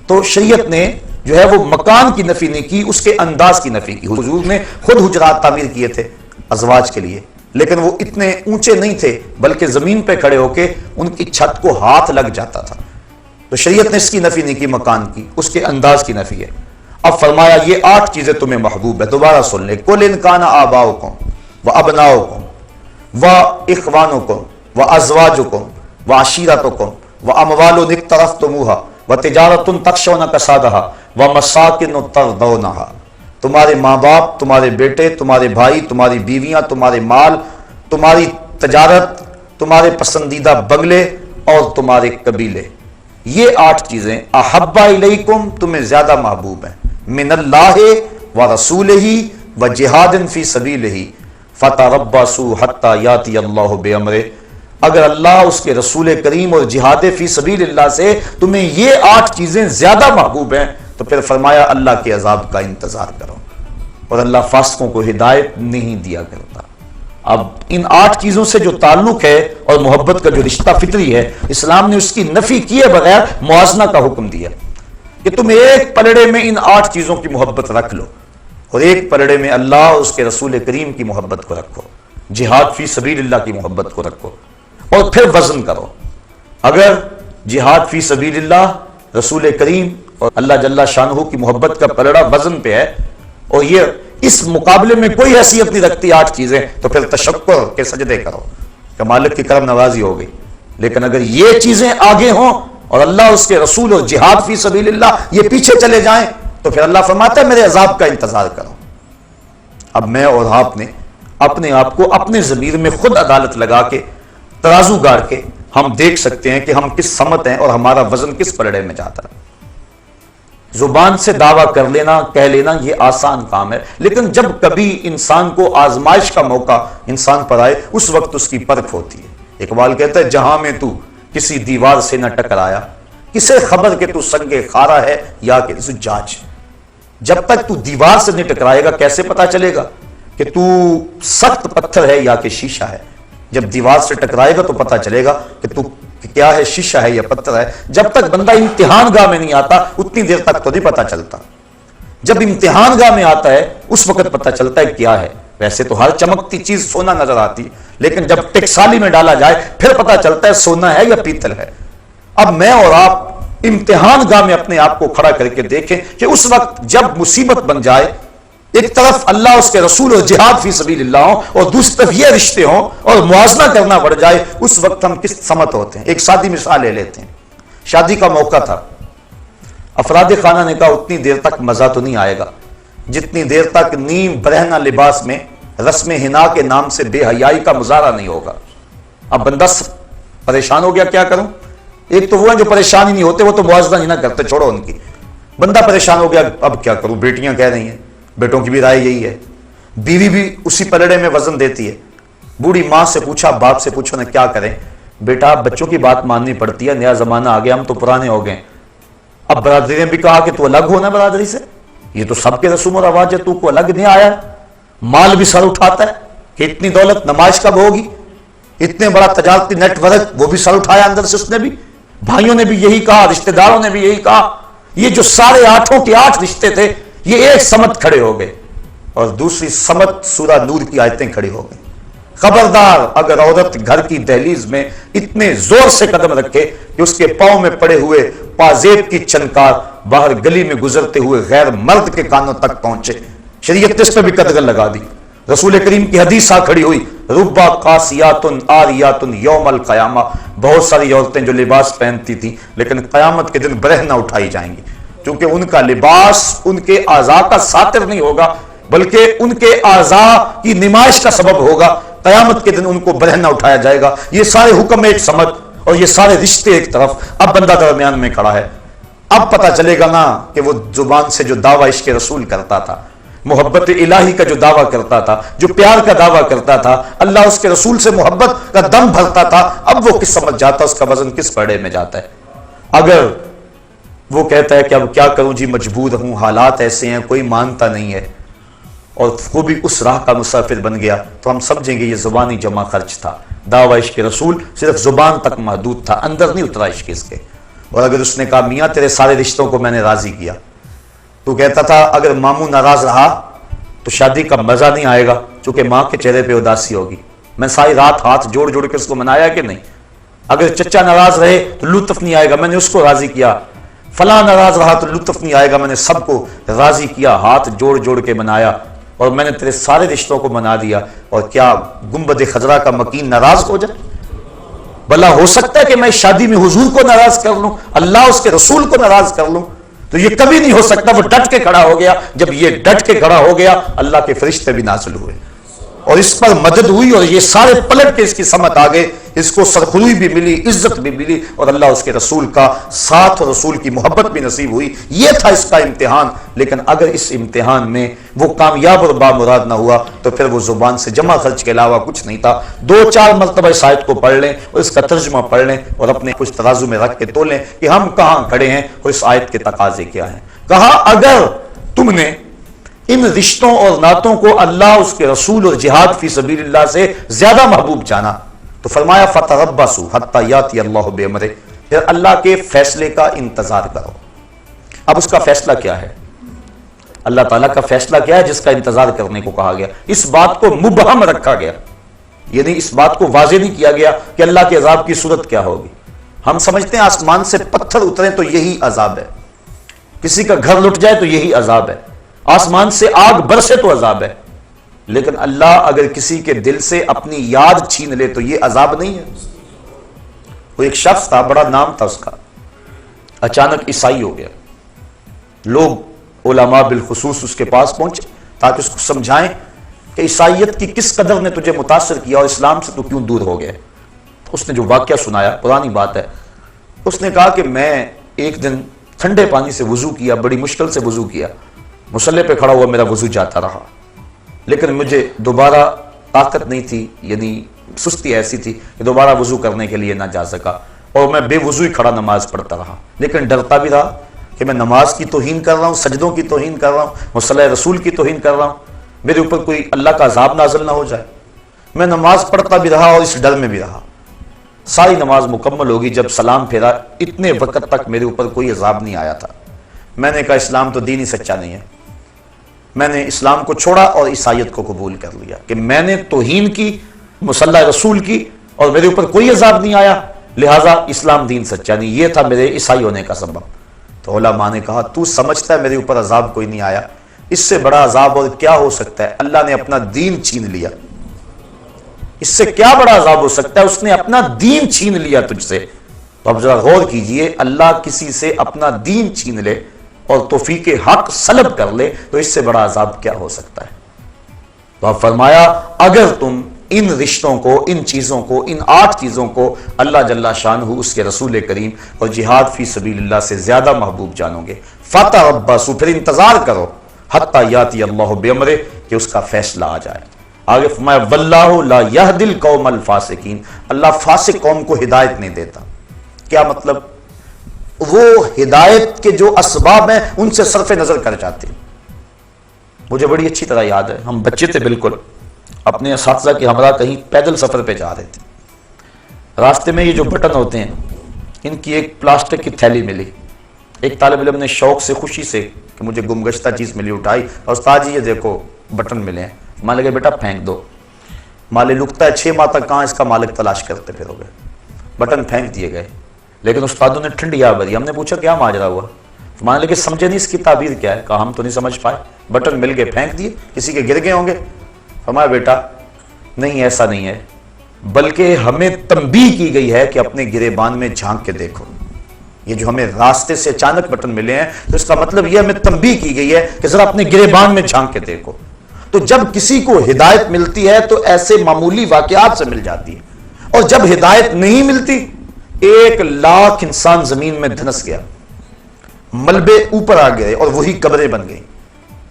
تو شریعت نے جو ہے وہ مکان کی نفی نہیں کی، اس کے انداز کی نفی کی۔ حضور نے خود حجرات تعمیر کیے تھے ازواج کے لیے، لیکن وہ اتنے اونچے نہیں تھے، بلکہ زمین پہ کھڑے ہو کے ان کی چھت کو ہاتھ لگ جاتا تھا۔ تو شریعت نے اس کی نفی نہیں کی مکان کی، اس کے انداز کی نفی ہے۔ اب فرمایا یہ 8 چیزیں تمہیں محبوب ہے، دوبارہ سن لیں۔ قُلْ إِنْ كَانَ آبَاؤُكُمْ وَأَبْنَاؤُكُمْ وَإِخْوَانُكُمْ وَأَزْوَاجُكُمْ وَعَشِيرَتُكُمْ وَأَمْوَالٌ اقْتَرَفْتُمُوهَا وَتِجَارَةٌ تَخْشَوْنَ كَسَادَهَا وَمَسَاكِنُ تَرْضَوْنَهَا، تمہارے ماں باپ، تمہارے بیٹے، تمہارے بھائی، تمہاری بیویاں، تمہارے مال، تمہاری تجارت، تمہارے پسندیدہ بنگلے اور تمہارے قبیلے، یہ 8 چیزیں احب الیکم تمہیں زیادہ محبوب ہیں، من اللہ ورسولہ وجہاد فی سبیلہ فتربصوا حتی یاتی اللہ بامرہ۔ اگر اللہ، اس کے رسول کریم اور جہاد فی سبیل اللہ سے تمہیں یہ 8 چیزیں زیادہ محبوب ہیں تو پھر فرمایا اللہ کے عذاب کا انتظار کرو، اور اللہ فاسقوں کو ہدایت نہیں دیا کرتا۔ اب ان 8 چیزوں سے جو تعلق ہے اور محبت کا جو رشتہ فطری ہے، اسلام نے اس کی نفی کیے بغیر موازنہ کا حکم دیا کہ تم ایک پلڑے میں ان 8 چیزوں کی محبت رکھ لو، اور ایک پلڑے میں اللہ اور اس کے رسول کریم کی محبت کو رکھو، جہاد فی سبیل اللہ کی محبت کو رکھو، اور پھر وزن کرو۔ اگر جہاد فی سبیل اللہ، رسول کریم اور اللہ جل شانہ کی محبت کا پلڑا وزن پہ ہے، اور یہ اس مقابلے میں کوئی حیثیت نہیں رکھتی 8 چیزیں، تو پھر تشکر کے سجدے کرو کہ مالک کی کرم نوازی ہو گئی۔ لیکن اگر یہ چیزیں آگے ہوں اور اللہ، اس کے رسول اور جہاد فی سبیل اللہ یہ پیچھے چلے جائیں تو پھر اللہ فرماتا ہے میرے عذاب کا انتظار کرو۔ اب میں اور آپ نے اپنے آپ کو اپنے ضمیر میں خود عدالت لگا کے ترازو گاڑ کے ہم دیکھ سکتے ہیں کہ ہم کس سمت ہیں اور ہمارا وزن کس پلڑے میں جاتا ہے۔ زبان سے دعویٰ کر لینا، کہہ لینا یہ آسان کام ہے، لیکن جب کبھی انسان کو آزمائش کا موقع انسان پر آئے اس وقت اس کی پرکھ ہوتی ہے۔ اقبال کہتا ہے جہاں میں تو کسی دیوار سے نہ ٹکرایا، کسے خبر کہ تو سنگ خارا ہے یا کہ زجاج۔ جب تک تو دیوار سے نہیں ٹکرائے گا کیسے پتا چلے گا کہ تو سخت پتھر ہے یا کہ شیشہ ہے؟ جب دیوار سے ٹکرائے گا تو پتا چلے گا کہ تو کیا ہے، شیشہ ہے یا پتھر ہے۔ جب تک بندہ امتحان گاہ میں نہیں آتا اتنی دیر تک تو نہیں پتا چلتا، جب امتحان گاہ میں آتا ہے اس وقت پتا چلتا ہے کیا ہے۔ ویسے تو ہر چمکتی چیز سونا نظر آتی، لیکن جب ٹکسالی میں ڈالا جائے پھر پتا چلتا ہے سونا ہے یا پیتل ہے۔ اب میں اور آپ امتحان گاہ میں اپنے آپ کو کھڑا کر کے دیکھیں کہ اس وقت جب مصیبت بن جائے، ایک طرف اللہ، اس کے رسول اور جہاد فی سبیل اللہ ہوں، اور دوسری طرف یہ رشتے ہوں اور موازنہ کرنا پڑ جائے، اس وقت ہم کس سمت ہوتے ہیں۔ ایک سادی مثال لے لیتے ہیں، شادی کا موقع تھا، افراد خانہ نے کہا اتنی دیر تک مزہ تو نہیں آئے گا جتنی دیر تک نیم برہنہ لباس میں رسم حنا کے نام سے بے حیائی کا مظاہرہ نہیں ہوگا۔ اب بندہ پریشان ہو گیا، کیا کروں؟ ایک تو وہ ہیں جو پریشان ہی نہیں ہوتے، وہ تو موازنہ ہی نہ کرتے، چھوڑو ان کی۔ بندہ پریشان ہو گیا، اب کیا کروں؟ بیٹیاں کہہ رہی ہیں، بیٹوں کی بھی رائے یہی ہے، بیوی بھی اسی پلڑے میں وزن دیتی ہے۔ بوڑھی ماں سے پوچھا، باپ سے پوچھو نا کیا کریں؟ بیٹا بچوں کی بات ماننی پڑتی ہے، نیا زمانہ آ گیا، ہم تو پرانے ہو گئے۔ اب برادری نے بھی کہا کہ تو الگ ہونا برادری سے، یہ تو سب کے رسوم و رواج ہے، تو کو الگ نہیں آیا ہے۔ مال بھی سر اٹھاتا ہے کہ اتنی دولت نمائش کب ہوگی، اتنے بڑا تجارتی نیٹ ورک، وہ بھی سر اٹھایا اندر سے اس نے بھی، بھائیوں نے بھی یہی کہا، رشتہ داروں نے بھی یہی کہا۔ یہ جو سارے 8 کے 8 رشتے تھے، یہ ایک سمت کھڑے ہو گئے، اور دوسری سمت سورہ نور کی آیتیں کھڑی ہو گئی۔ خبردار اگر عورت گھر کی دہلیز میں اتنے زور سے قدم رکھے کہ اس کے پاؤں میں پڑے ہوئے پازیب کی چنکار باہر گلی میں گزرتے ہوئے غیر مرد کے کانوں تک پہنچے، شریعت نے اس پہ بھی قدغن لگا دی۔ رسول کریم کی حدیث آ کھڑی ہوئی، ربا قاسیات آریات یوم القیامہ، بہت ساری عورتیں جو لباس پہنتی تھیں لیکن قیامت کے دن برہنہ اٹھائی جائیں گی، کیونکہ ان کا لباس ان کے اعضاء کا ساتر نہیں ہوگا بلکہ ان کے اعضاء کی نمائش کا سبب ہوگا۔ قیامت کے دن ان کو برہنہ اٹھایا جائے گا۔ یہ سارے حکم ایک سمت اور یہ سارے رشتے ایک طرف، اب بندہ درمیان میں کھڑا ہے۔ اب پتہ چلے گا نا کہ وہ زبان سے جو دعویٰ عشق رسول کرتا تھا، محبت الہی کا جو دعویٰ کرتا تھا، جو پیار کا دعویٰ کرتا تھا، اللہ اس کے رسول سے محبت کا دم بھرتا تھا، اب وہ کس سمجھ جاتا، اس کا وزن کس پڑے میں جاتا ہے۔ اگر وہ کہتا ہے کہ اب کیا کروں جی، مجبور ہوں، حالات ایسے ہیں، کوئی مانتا نہیں ہے، اور وہ بھی اس راہ کا مسافر بن گیا، تو ہم سمجھیں گے یہ زبانی جمع خرچ تھا۔ دعویٰ عشق رسول صرف زبان تک محدود تھا، اندر نہیں اترا عشق اس کے۔ اور اگر اس نے کہا میاں تیرے سارے رشتوں کو میں نے راضی کیا، تو کہتا تھا اگر ماموں ناراض رہا تو شادی کا مزہ نہیں آئے گا، چونکہ ماں کے چہرے پہ اداسی ہوگی۔ میں ساری رات ہاتھ جوڑ جوڑ کے اس کو منایا کہ نہیں۔ اگر چچا ناراض رہے تو لطف نہیں آئے گا، میں نے اس کو راضی کیا۔ فلاں ناراض رہا تو لطف نہیں آئے گا، میں نے سب کو راضی کیا، ہاتھ جوڑ جوڑ کے منایا، اور میں نے تیرے سارے رشتوں کو منا دیا۔ اور کیا گنبد خضرا کا مکین ناراض ہو جائے؟ بھلا ہو سکتا ہے کہ میں شادی میں حضور کو ناراض کر لوں، اللہ اس کے رسول کو ناراض کر لوں؟ تو یہ کبھی نہیں ہو سکتا۔ وہ ڈٹ کے کھڑا ہو گیا، جب یہ ڈٹ کے کھڑا ہو گیا اللہ کے فرشتے بھی نازل ہوئے اور اس پر مدد ہوئی، اور یہ سارے پلٹ کے اس کی سمت آ گئے، اس کو سرخروئی بھی ملی، عزت بھی ملی، اور اللہ اس کے رسول کا ساتھ اور رسول کی محبت بھی نصیب ہوئی۔ یہ تھا اس کا امتحان۔ لیکن اگر اس امتحان میں وہ کامیاب اور بامراد نہ ہوا تو پھر وہ زبان سے جمع خرچ کے علاوہ کچھ نہیں تھا۔ 2-4 مرتبہ اس آیت کو پڑھ لیں اور اس کا ترجمہ پڑھ لیں اور اپنے کچھ ترازو میں رکھ کے تولیں کہ ہم کہاں کھڑے ہیں اور اس آیت کے تقاضے کیا ہیں۔ کہا اگر تم نے ان رشتوں اور نعتوں کو اللہ، اس کے رسول اور جہاد فی سبیل اللہ سے زیادہ محبوب جانا تو فرمایا فتربصوا حتی یاتی اللہ بامرہ، پھر اللہ کے فیصلے کا انتظار کرو۔ اب اس کا فیصلہ کیا ہے؟ اللہ تعالیٰ کا فیصلہ کیا ہے جس کا انتظار کرنے کو کہا گیا؟ اس بات کو مبہم رکھا گیا، یعنی اس بات کو واضح نہیں کیا گیا کہ اللہ کے عذاب کی صورت کیا ہوگی۔ ہم سمجھتے ہیں آسمان سے پتھر اترے تو یہی عذاب ہے، کسی کا گھر لٹ جائے تو یہی عذاب ہے، آسمان سے آگ برسے تو عذاب ہے، لیکن اللہ اگر کسی کے دل سے اپنی یاد چھین لے تو یہ عذاب نہیں ہے۔ وہ ایک شخص تھا، بڑا نام تھا اس کا، اچانک عیسائی ہو گیا۔ لوگ علماء بالخصوص اس کے پاس پہنچے تاکہ اس کو سمجھائیں کہ عیسائیت کی کس قدر نے تجھے متاثر کیا اور اسلام سے تو کیوں دور ہو گیا۔ اس نے جو واقعہ سنایا، پرانی بات ہے، اس نے کہا کہ میں ایک دن ٹھنڈے پانی سے وضو کیا، بڑی مشکل سے وضو کیا، مصلی پہ کھڑا ہوا میرا وضو جاتا رہا، لیکن مجھے دوبارہ طاقت نہیں تھی، یعنی سستی ایسی تھی کہ دوبارہ وضو کرنے کے لیے نہ جا سکا، اور میں بے وضو ہی کھڑا نماز پڑھتا رہا، لیکن ڈرتا بھی رہا کہ میں نماز کی توہین کر رہا ہوں، سجدوں کی توہین کر رہا ہوں، مصلی رسول کی توہین کر رہا ہوں، میرے اوپر کوئی اللہ کا عذاب نازل نہ ہو جائے۔ میں نماز پڑھتا بھی رہا اور اس ڈر میں بھی رہا۔ ساری نماز مکمل ہوگی، جب سلام پھیرا اتنے وقت تک میرے اوپر کوئی عذاب نہیں آیا تھا۔ میں نے کہا اسلام تو دین ہی سچا نہیں ہے۔ میں نے اسلام کو چھوڑا اور عیسائیت کو قبول کر لیا کہ میں نے توہین کی مصلی رسول کی اور میرے اوپر کوئی عذاب نہیں آیا، لہٰذا اسلام دین سچا نہیں۔ یہ تھا میرے عیسائی ہونے کا سبب۔ تو علماء نے کہا تو سمجھتا ہے میرے اوپر عذاب کوئی نہیں آیا، اس سے بڑا عذاب اور کیا ہو سکتا ہے؟ اللہ نے اپنا دین چھین لیا، اس سے کیا بڑا عذاب ہو سکتا ہے؟ اس نے اپنا دین چھین لیا تجھ سے۔ تو اب ذرا غور کیجئے، اللہ کسی سے اپنا دین چھین لے اور توفیق حق سلب کر لے تو اس سے بڑا عذاب کیا ہو سکتا ہے؟ تو اب فرمایا اگر تم ان رشتوں کو، ان چیزوں کو، ان 8 چیزوں کو اللہ جل شانہ، اس کے رسول کریم اور جہاد فی سبیل اللہ سے زیادہ محبوب جانو گے، فتربصوا، پھر انتظار کرو، حتی یاتی اللہ بامرہ، کہ اس کا فیصلہ آ جائے۔ آگے فرمایا واللہ لا یہدی القوم الفاسقین، اللہ فاسق قوم کو ہدایت نہیں دیتا۔ کیا مطلب؟ وہ ہدایت کے جو اسباب ہیں ان سے صرف نظر کر جاتے ہیں۔ مجھے بڑی اچھی طرح یاد ہے، ہم بچے تھے بالکل، اپنے اساتذہ کے ہمراہ کہیں پیدل سفر پہ جا رہے تھے، راستے میں یہ جو بٹن ہوتے ہیں ان کی ایک پلاسٹک کی تھیلی ملی، ایک طالب علم نے شوق سے خوشی سے کہ مجھے گمگشتہ چیز ملی اٹھائی، اور استاد جی یہ دیکھو بٹن ملے ہیں۔ مان لگے بیٹا پھینک دو، مالک لکتا ہے 6 ماہ تک کہاں اس کا مالک تلاش کرتے پھر ہو گئے، بٹن پھینک دیے گئے۔ لیکن استادوں نے ٹھنڈی آ بھری، ہم نے پوچھا کیا ماجرا ہوا؟ مان لگے سمجھے نہیں اس کی تعبیر کیا ہے، کہا ہم تو نہیں سمجھ پائے، بٹن مل گئے پھینک دیے، کسی کے گر گئے ہوں گے۔ فرمایا بیٹا نہیں ایسا نہیں ہے، بلکہ ہمیں تنبیہ کی گئی ہے کہ اپنے گریبان میں جھانک کے دیکھو۔ یہ جو ہمیں راستے سے اچانک بٹن ملے ہیں تو اس کا مطلب یہ ہمیں تنبیہ کی گئی ہے کہ ذرا اپنے گریبان میں جھانک کے دیکھو۔ تو جب کسی کو ہدایت ملتی ہے تو ایسے معمولی واقعات سے مل جاتی ہے، اور جب ہدایت نہیں ملتی 1,00,000 انسان زمین میں دھنس گیا، ملبے اوپر آ گئے اور وہی قبریں بن گئی،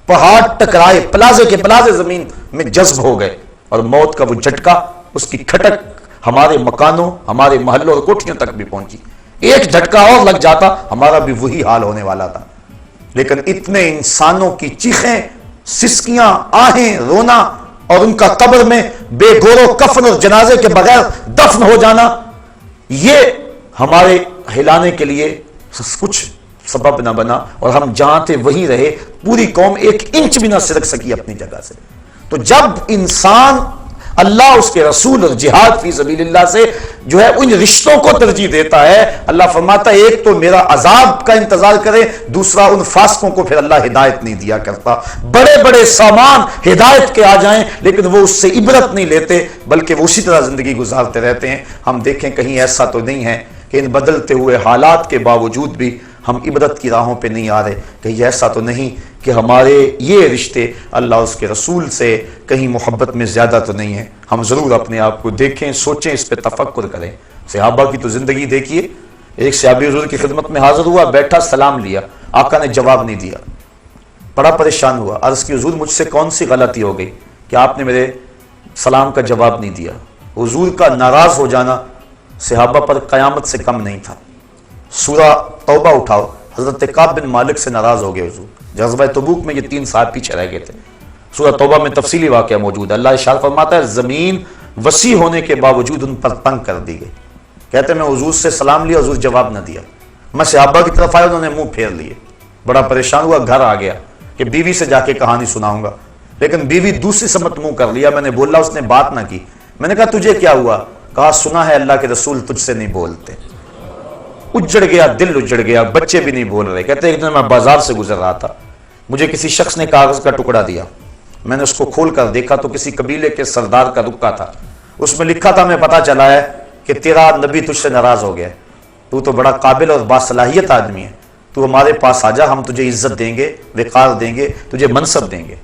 پہاڑ ٹکرائے، پلازے کے پلازے زمین میں جذب ہو گئے، اور موت کا وہ جھٹکا، اس کی کھٹک ہمارے مکانوں، ہمارے محلوں اور کوٹھیوں تک بھی پہنچی۔ ایک جھٹکا اور لگ جاتا ہمارا بھی وہی حال ہونے والا تھا۔ لیکن اتنے انسانوں کی چیخیں، سسکیاں، آہیں، رونا، اور ان کا قبر میں بے گور و کفن اور جنازے کے بغیر دفن ہو جانا، یہ ہمارے ہلانے کے لیے کچھ سبب نہ بنا، اور ہم جہاں تھے وہیں رہے، پوری قوم 1 انچ بھی نہ سرک سکی اپنی جگہ سے۔ تو جب انسان اللہ، اس کے رسول اور جہاد فی سبیل اللہ سے جو ہے ان رشتوں کو ترجیح دیتا ہے، اللہ فرماتا ہے ایک تو میرا عذاب کا انتظار کرے، دوسرا ان فاسقوں کو پھر اللہ ہدایت نہیں دیا کرتا۔ بڑے بڑے سامان ہدایت کے آ جائیں لیکن وہ اس سے عبرت نہیں لیتے، بلکہ وہ اسی طرح زندگی گزارتے رہتے ہیں۔ ہم دیکھیں کہیں ایسا تو نہیں ہے کہ ان بدلتے ہوئے حالات کے باوجود بھی ہم عبرت کی راہوں پہ نہیں آ رہے، کہیں ایسا تو نہیں کہ ہمارے یہ رشتے اللہ اس کے رسول سے کہیں محبت میں زیادہ تو نہیں ہیں۔ ہم ضرور اپنے آپ کو دیکھیں، سوچیں، اس پہ تفکر کریں۔ صحابہ کی تو زندگی دیکھیے، ایک صحابی حضور کی خدمت میں حاضر ہوا، بیٹھا، سلام لیا، آقا نے جواب نہیں دیا، بڑا پریشان ہوا، عرض کی حضور مجھ سے کون سی غلطی ہو گئی کہ آپ نے میرے سلام کا جواب نہیں دیا؟ حضور کا ناراض ہو جانا صحابہ پر قیامت سے کم نہیں تھا۔ سورہ توبہ اٹھاؤ، حضرت کعب بن مالک سے ناراض ہو گئے حضور، غزوہ تبوک میں یہ 3 سال پیچھے رہ گئے تھے، سورہ توبہ میں تفصیلی واقعہ موجود ہے۔ اللہ ارشاد فرماتا ہے زمین وسیع ہونے کے باوجود ان پر تنگ کر دی گئی۔ کہتے ہیں میں حضور سے سلام لیا، حضور جواب نہ دیا، میں صحابہ کی طرف آیا، انہوں نے منہ پھیر لیے، بڑا پریشان ہوا، گھر آ گیا کہ بیوی سے جا کے کہانی سناؤں گا، لیکن بیوی دوسری سمت منہ کر لیا، میں نے بولا، اس نے بات نہ کی۔ میں نے کہا تجھے کیا ہوا؟ کہا سنا ہے اللہ کے رسول تجھ سے نہیں بولتے۔ اجڑ گیا، دل اجڑ گیا، بچے بھی نہیں بول رہے۔ کہتے ہیں ایک دن میں بازار سے گزر رہا تھا، مجھے کسی شخص نے کاغذ کا ٹکڑا دیا، میں نے اس کو کھول کر دیکھا تو کسی قبیلے کے سردار کا رکا تھا، اس میں لکھا تھا میں پتہ چلا ہے کہ تیرا نبی تجھ سے ناراض ہو گیا، تو تو بڑا قابل اور باصلاحیت آدمی ہے، تو ہمارے پاس آ جا، ہم تجھے عزت دیں گے، وقار دیں گے، تجھے منصب دیں گے۔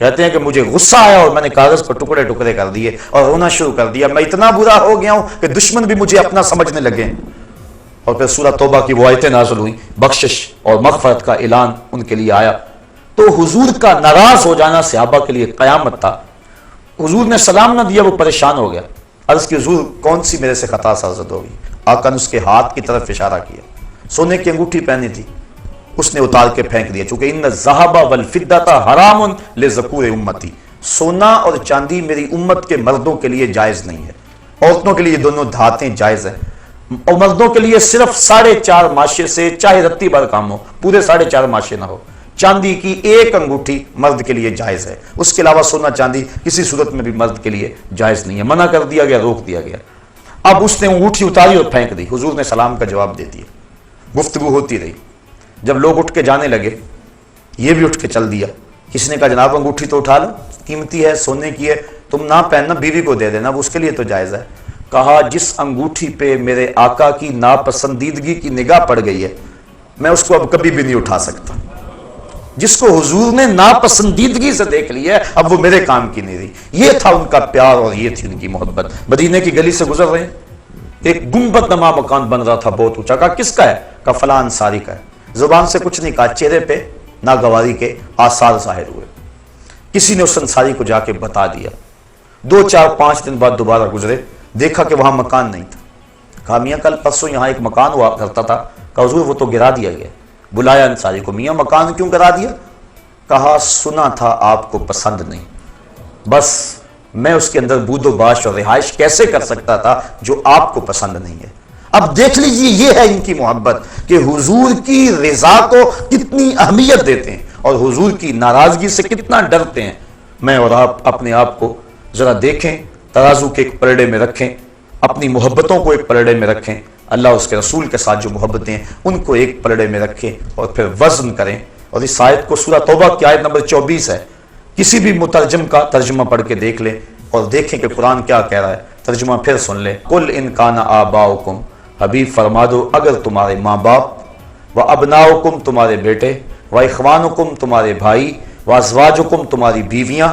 کہتے ہیں کہ مجھے غصہ آیا اور میں نے کاغذ پر ٹکڑے ٹکڑے کر دیے اور رونا شروع کر دیا، میں اتنا برا ہو گیا ہوں کہ دشمن بھی مجھے اپنا سمجھنے لگے۔ اور پھر سورہ توبہ کی وہ آیتیں نازل ہوئیں، بخشش اور مغفرت کا اعلان ان کے لیے آیا۔ تو حضور کا ناراض ہو جانا صحابہ کے لیے قیامت تھا۔ حضور نے سلام نہ دیا، وہ پریشان ہو گیا، عرض کی حضور کون سی میرے سے خطا سازد ہوگی؟ آقا نے اس کے ہاتھ کی طرف اشارہ کیا، سونے کی انگوٹھی پہنی تھی، اس نے اتار کے پھینک دیا، چونکہ ان الذھب والفضۃ حرام لذکور امتی، سونا اور چاندی میری امت کے مردوں کے لیے جائز نہیں ہے، عورتوں کے لیے یہ دونوں دھاتیں جائز ہیں، اور مردوں کے لیے صرف 4.5 ماشے سے چاہے رتی بھر کام ہو، پورے 4.5 ماشے نہ ہو، چاندی کی 1 انگوٹھی مرد کے لیے جائز ہے، اس کے علاوہ سونا چاندی کسی صورت میں بھی مرد کے لیے جائز نہیں ہے، منع کر دیا گیا، روک دیا گیا۔ اب اس نے انگوٹھی اتاری اور پھینک دی، حضور نے سلام کا جواب دے دیا، گفتگو ہوتی رہی، جب لوگ اٹھ کے جانے لگے یہ بھی اٹھ کے چل دیا، کسی نے کہا جناب انگوٹھی تو اٹھا لو، قیمتی ہے، سونے کی ہے، تم نہ پہننا، بیوی کو دے دینا، وہ اس کے لیے تو جائز ہے۔ کہا جس انگوٹھی پہ میرے آقا کی ناپسندیدگی کی نگاہ پڑ گئی ہے میں اس کو اب کبھی بھی نہیں اٹھا سکتا، جس کو حضور نے ناپسندیدگی سے دیکھ لیا ہے اب وہ میرے کام کی نہیں رہی۔ یہ تھا ان کا پیار اور یہ تھی ان کی محبت۔ مدینے کی گلی سے گزر رہے ہیں، ایک گنبد نما مکان بن رہا تھا بہت اونچا، کہا کس کا ہے؟ کہا فلاں انصاری کا ہے۔ زبان سے کچھ نہیں کہا، چہرے پہ ناگواری کے آثار ظاہر ہوئے۔ کسی نے اس انصاری کو جا کے بتا دیا، 2 4 5 دن بعد دوبارہ گزرے، دیکھا کہ وہاں مکان نہیں تھا۔ کہا میاں کل پرسوں یہاں ایک مکان ہوا کرتا تھا۔ کہا حضور وہ تو گرا دیا گیا۔ بلایا انصاری کو، میاں مکان کیوں گرا دیا؟ کہا سنا تھا آپ کو پسند نہیں، بس میں اس کے اندر بود و باش اور رہائش کیسے کر سکتا تھا جو آپ کو پسند نہیں ہے۔ اب دیکھ لیجئے یہ ہے ان کی محبت کہ حضور کی رضا کو کتنی اہمیت دیتے ہیں اور حضور کی ناراضگی سے کتنا ڈرتے ہیں۔ میں اور آپ اپنے آپ کو ذرا دیکھیں، ترازو کے ایک پلڑے میں رکھیں، اپنی محبتوں کو ایک پلڑے میں رکھیں، اللہ اس کے رسول کے ساتھ جو محبتیں ہیں ان کو ایک پلڑے میں رکھیں اور پھر وزن کریں۔ اور اس آیت کو سورہ توبہ کی آیت نمبر 24 ہے، کسی بھی مترجم کا ترجمہ پڑھ کے دیکھ لیں اور دیکھیں کہ قرآن کیا کہہ رہا ہے۔ ترجمہ پھر سن لیں، قل ان کان آباؤکم، حبیب فرما دو اگر تمہارے ماں باپ، و ابناؤکم تمہارے بیٹے، و اخوانکم تمہارے بھائی، و ازواجکم تمہاری بیویاں،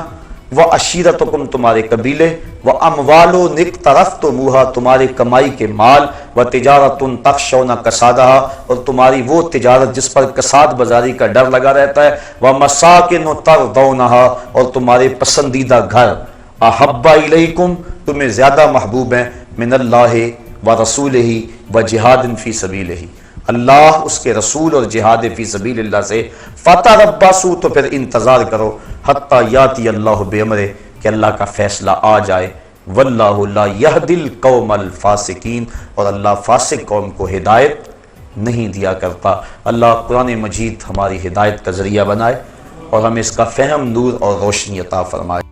و عشیرتکم تمہارے قبیلے، و اموال اقترفتموہا تمہاری کمائی کے مال، و تجارت تخشون کسادہا اور تمہاری وہ تجارت جس پر کساد بازاری کا ڈر لگا رہتا ہے، و مساکن ترضونہا اور تمہارے پسندیدہ گھر، احب الیکم تمہیں زیادہ محبوب ہیں، من اللہ و رسولہ و جہاد فی سبیلہ اللہ اس کے رسول اور جہاد فی سبیل اللہ سے، فتربصوا تو پھر انتظار کرو، حتی یاتی اللہ بامرہ کہ اللہ کا فیصلہ آ جائے، واللہ لا یہدی القوم الفاسقین اور اللہ فاسق قوم کو ہدایت نہیں دیا کرتا۔ اللہ قرآن مجید ہماری ہدایت کا ذریعہ بنائے اور ہمیں اس کا فہم، نور اور روشنی عطا فرمائے۔